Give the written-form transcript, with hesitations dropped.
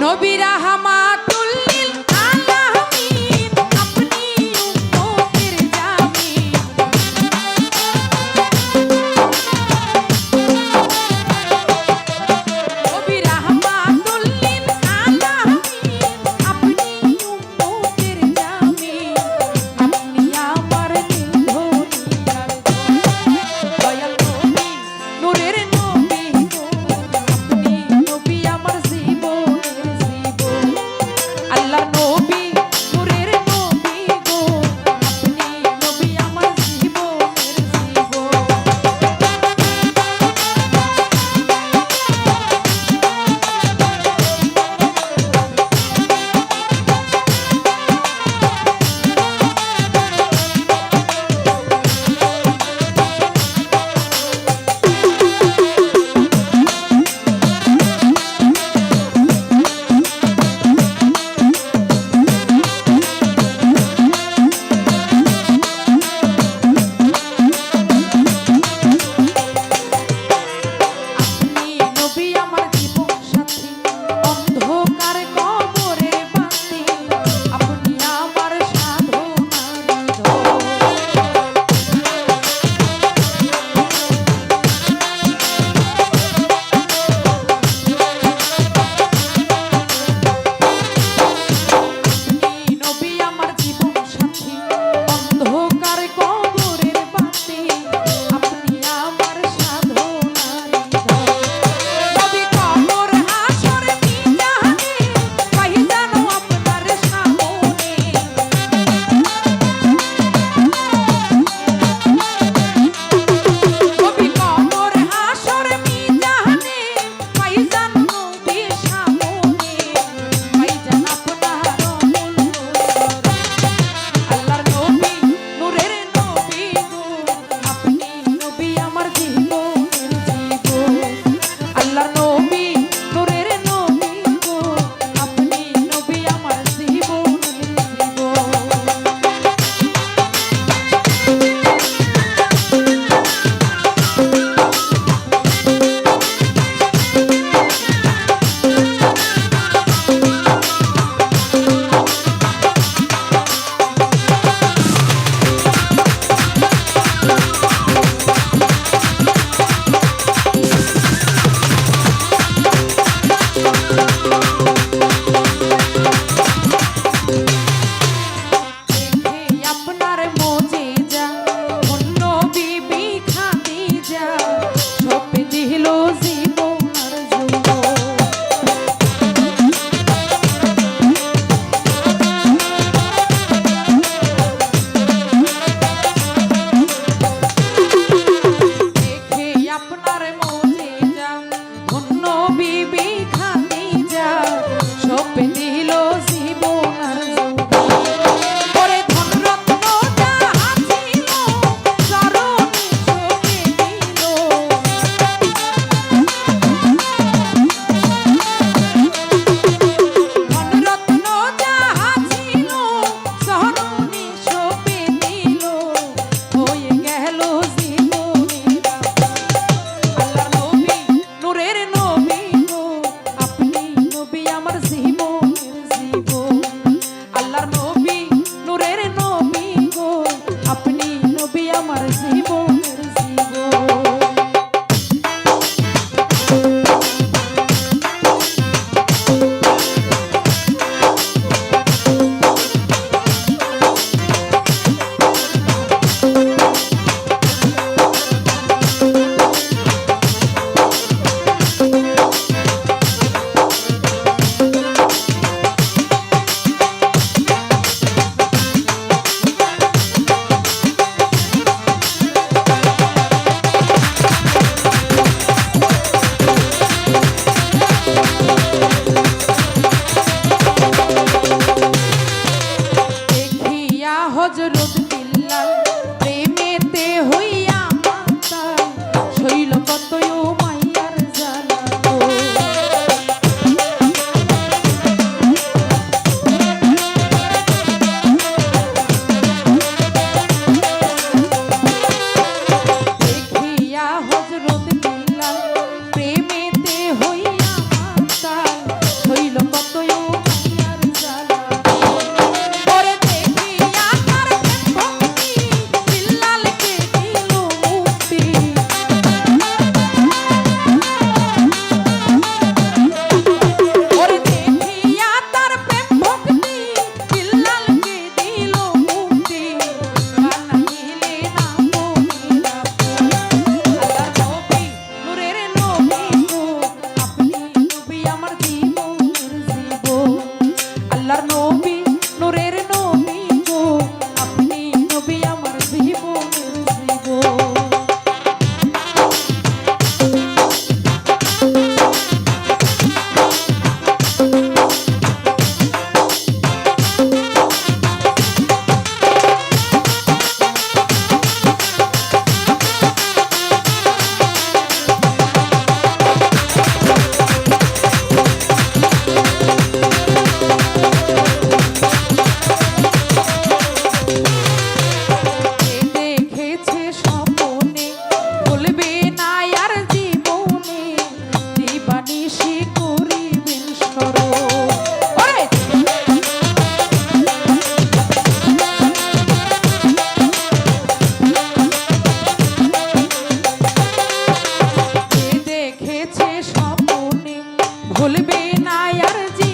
নবী রাহমাতুল লিল আলামিন আপনি উম্মতের জামিন নবী রাহমাতুল লিল আলামিন আপনি উম্মতের জামিন আপনি আমার দিল ধনিয়ার দয়াল নবী নূরের নবী গো আপনি নবী আমার জীবনের জীবন আল্লাহ নবী নূরের নবী গো আপনি নবী আমার জীবনের জীবন আপনি নবী আমার জীবন সাথী অন্ধকার কবরের বাতি আপনি আমার সাধনার ধন আপনি নবী আমার জীবন সাথী অন্ধকার কবরের বাতি আপনি আমার সাধনার ধন নবী কবর হাসর মিজানে পাই জানো আপনার সামনে নবী কবর হাসর মিজানে পাই জানো নবীর সামনে পাই জান আপনার মূল আল্লাহর নবী নূরের নবী গো আপনি নবী আমার জীবনের জীবন আল্লাহর নবী নূরের নবী গো আপনি নবী আমার জীবনের জীবন দেখে আপনার মুজিজা অন্য বিবি খাদিজা সপে দিল জীবন আর যৌবন দেখে আপনার মুজিজা অন্য বিবি খাদিজা সপে দিল জীবন আর যৌবন ওরে ধনরত্ন যাহা ছিল চরণে চোখে দিল ধনরত্ন যাহা ছিল চরণে চোখে দিল হয়ে গেল জীবনের আল্লাহ নবী নূরের নবী গো আপনি নবী আমার জীবনের জীবন আল্লাহর নবী নূরের নবী গো আপনি নবী আমার জীবনের জীবন দেখিয়া হযরত বিল্লাল প্রেমেতে হইয়া মাতাল শৈল কতই মাইয়ার জালা গো দেখিয়া হযরত বিল্লাল প্রেমেতে হইয়া মাতাল শৈল কতই হইবে না আর জি